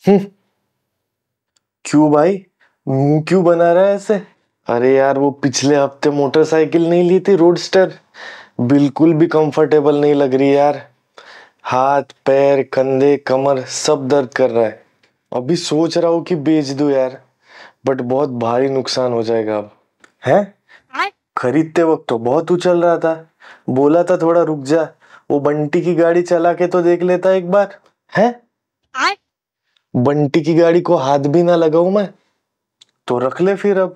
हम्म, क्यों भाई, मुंह क्यों बना रहा है ऐसे? अरे यार, वो पिछले हफ्ते मोटरसाइकिल नहीं ली थी रोडस्टर, बिल्कुल भी कंफर्टेबल नहीं लग रही यार। हाथ पैर कंधे कमर सब दर्द कर रहा है। अभी सोच रहा हूँ कि बेच दूं यार, बट बहुत भारी नुकसान हो जाएगा अब। है, खरीदते वक्त तो बहुत उछल रहा था, बोला था थोड़ा रुक जा, वो बंटी की गाड़ी चला के तो देख लेता एक बार। है, बंटी की गाड़ी को हाथ भी ना लगाऊं मैं तो रख ले फिर अब,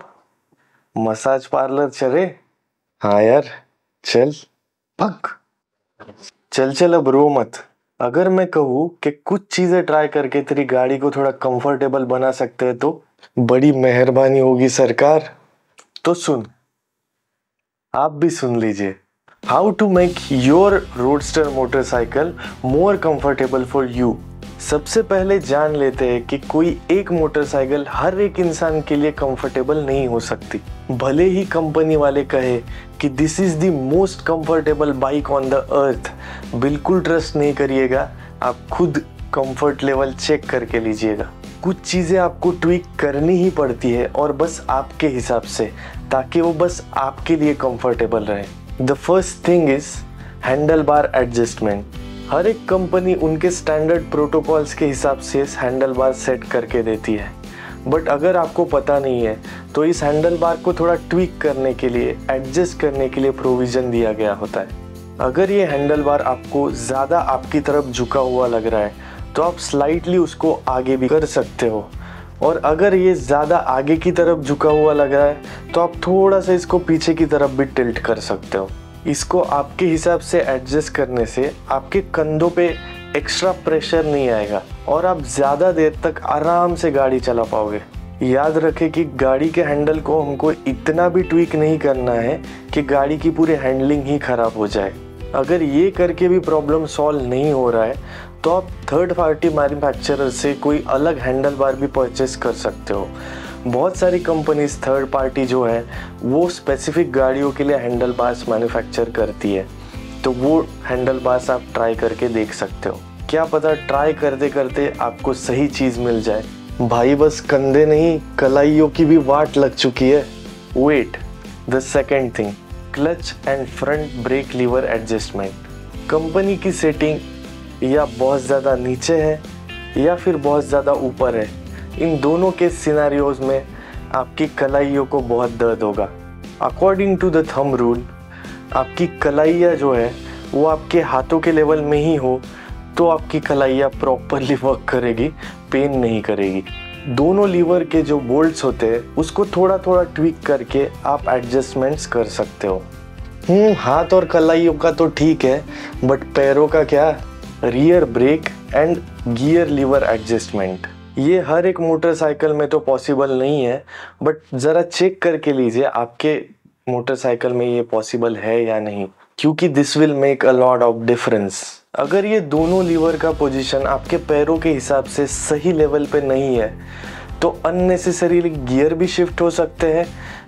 मसाज पार्लर चले। हाँ यार, चल पक, चल चल अब रो मत। अगर मैं कहूँ कि कुछ चीजें ट्राई करके तेरी गाड़ी को थोड़ा कंफर्टेबल बना सकते हैं तो बड़ी मेहरबानी होगी सरकार। तो सुन, आप भी सुन लीजिए। How to make your roadster motorcycle more comfortable for you. सबसे पहले जान लेते हैं कि कोई एक मोटरसाइकिल हर एक इंसान के लिए कंफर्टेबल नहीं हो सकती। भले ही कंपनी वाले कहे कि this is the most comfortable bike on the earth, बिल्कुल ट्रस्ट नहीं करिएगा, आप खुद कंफर्ट लेवल चेक करके लीजिएगा। कुछ चीज़ें आपको ट्विक करनी ही पड़ती है और बस आपके हिसाब से, ताकि वो बस आपके लिए कंफर्टेबल रहे। The first thing is handle bar adjustment. हर एक कंपनी उनके स्टैंडर्ड प्रोटोकॉल्स के हिसाब से इस हैंडल बार सेट करके देती है, बट अगर आपको पता नहीं है तो इस हैंडल बार को थोड़ा ट्विक करने के लिए, एडजस्ट करने के लिए प्रोविज़न दिया गया होता है। अगर ये हैंडल बार आपको ज़्यादा आपकी तरफ झुका हुआ लग रहा है तो आप स्लाइटली उसको आगे भी कर सकते हो, और अगर ये ज़्यादा आगे की तरफ झुका हुआ लग रहा है तो आप थोड़ा सा इसको पीछे की तरफ भी टिल्ट कर सकते हो। इसको आपके हिसाब से एडजस्ट करने से आपके कंधों पे एक्स्ट्रा प्रेशर नहीं आएगा और आप ज़्यादा देर तक आराम से गाड़ी चला पाओगे। याद रखें कि गाड़ी के हैंडल को हमको इतना भी ट्विक नहीं करना है कि गाड़ी की पूरी हैंडलिंग ही ख़राब हो जाए। अगर ये करके भी प्रॉब्लम सॉल्व नहीं हो रहा है तो आप थर्ड पार्टी मैन्युफैक्चरर से कोई अलग हैंडल बार भी परचेस कर सकते हो। बहुत सारी कंपनीज थर्ड पार्टी जो है वो स्पेसिफिक गाड़ियों के लिए हैंडल बार्स मैन्युफैक्चर करती है, तो वो हैंडल बार्स आप ट्राई करके देख सकते हो। क्या पता ट्राई करते करते आपको सही चीज़ मिल जाए। भाई बस कंधे नहीं, कलाइयों की भी वाट लग चुकी है। Wait, the second thing, clutch and front brake lever adjustment. Company की सेटिंग या बहुत ज़्यादा नीचे है या फिर बहुत ज़्यादा ऊपर है, इन दोनों के सिनेरियोज में आपकी कलाइयों को बहुत दर्द होगा। According to the thumb rule, आपकी कलाइयाँ जो है वो आपके हाथों के लेवल में ही हो तो आपकी कलाइयाँ प्रॉपरली वर्क करेगी, पेन नहीं करेगी। दोनों लीवर के जो बोल्ट्स होते हैं उसको थोड़ा थोड़ा ट्विक करके आप एडजस्टमेंट्स कर सकते हो। हाथ और कलाइयों का तो ठीक है, बट पैरों का क्या? Rear brake and gear lever adjustment, ये हर एक मोटरसाइकिल में तो पॉसिबल नहीं है, बट ज़रा चेक करके लीजिए आपके मोटरसाइकिल में ये पॉसिबल है या नहीं, क्योंकि this will make a lot of difference. अगर ये दोनों लीवर का पोजीशन आपके पैरों के हिसाब से सही लेवल पे नहीं है तो अननेसेसरीली गियर भी शिफ्ट हो सकते हैं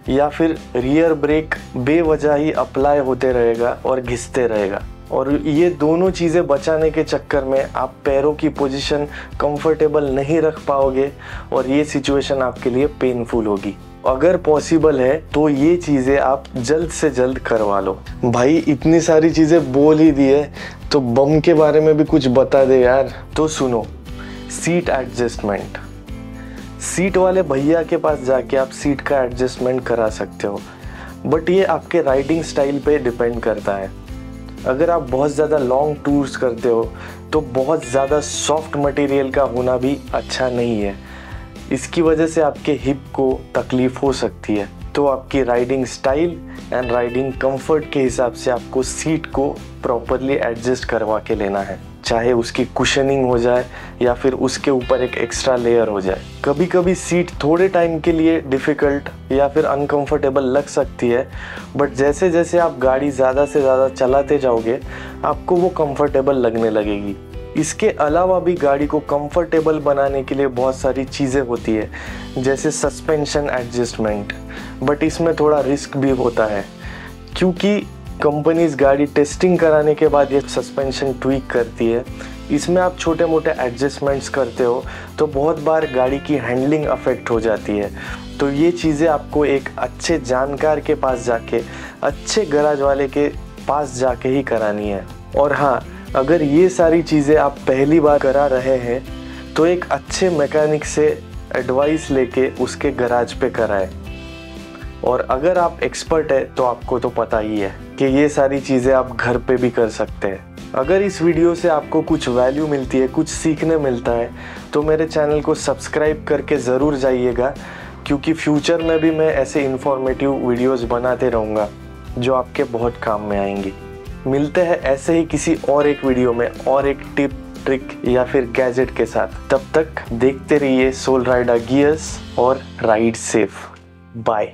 या फिर रियर ब्रेक बेवजह ही अप्लाई होते रहेगा और घिसते रहेगा, और ये दोनों चीज़ें बचाने के चक्कर में आप पैरों की पोजीशन कंफर्टेबल नहीं रख पाओगे और ये सिचुएशन आपके लिए पेनफुल होगी। अगर पॉसिबल है तो ये चीज़ें आप जल्द से जल्द करवा लो। भाई इतनी सारी चीज़ें बोल ही दी है तो बम के बारे में भी कुछ बता दे यार। तो सुनो, सीट एडजस्टमेंट। सीट वाले भैया के पास जाके आप सीट का एडजस्टमेंट करा सकते हो, बट ये आपके राइडिंग स्टाइल पे डिपेंड करता है। अगर आप बहुत ज़्यादा लॉन्ग टूर्स करते हो तो बहुत ज़्यादा सॉफ्ट मटेरियल का होना भी अच्छा नहीं है, इसकी वजह से आपके हिप को तकलीफ हो सकती है। तो आपकी riding style and riding comfort के हिसाब से आपको सीट को प्रॉपरली एडजस्ट करवा के लेना है, चाहे उसकी कुशनिंग हो जाए या फिर उसके ऊपर एक एक्स्ट्रा लेयर हो जाए। कभी कभी सीट थोड़े टाइम के लिए डिफ़िकल्ट या फिर अनकंफर्टेबल लग सकती है, बट जैसे जैसे आप गाड़ी ज़्यादा से ज़्यादा चलाते जाओगे आपको वो कंफर्टेबल लगने लगेगी। इसके अलावा भी गाड़ी को कंफर्टेबल बनाने के लिए बहुत सारी चीज़ें होती है, जैसे सस्पेंशन एडजस्टमेंट, बट इसमें थोड़ा रिस्क भी होता है क्योंकि कंपनीज गाड़ी टेस्टिंग कराने के बाद ये सस्पेंशन ट्वीक करती है, इसमें आप छोटे मोटे एडजस्टमेंट्स करते हो तो बहुत बार गाड़ी की हैंडलिंग अफेक्ट हो जाती है। तो ये चीज़ें आपको एक अच्छे जानकार के पास जाके, अच्छे गैराज वाले के पास जाके ही करानी है। और हाँ, अगर ये सारी चीज़ें आप पहली बार करा रहे हैं तो एक अच्छे मैकेनिक से एडवाइस लेके उसके गैराज पे कराएं। और अगर आप एक्सपर्ट है तो आपको तो पता ही है कि ये सारी चीज़ें आप घर पे भी कर सकते हैं। अगर इस वीडियो से आपको कुछ वैल्यू मिलती है, कुछ सीखने मिलता है, तो मेरे चैनल को सब्सक्राइब करके ज़रूर जाइएगा, क्योंकि फ्यूचर में भी मैं ऐसे इन्फॉर्मेटिव वीडियोस बनाते रहूँगा जो आपके बहुत काम में आएंगी। मिलते हैं ऐसे ही किसी और एक वीडियो में और एक टिप, ट्रिक या फिर गैजेट के साथ। तब तक देखते रहिए सोल राइडर गियर्स और राइड सेफ। बाय।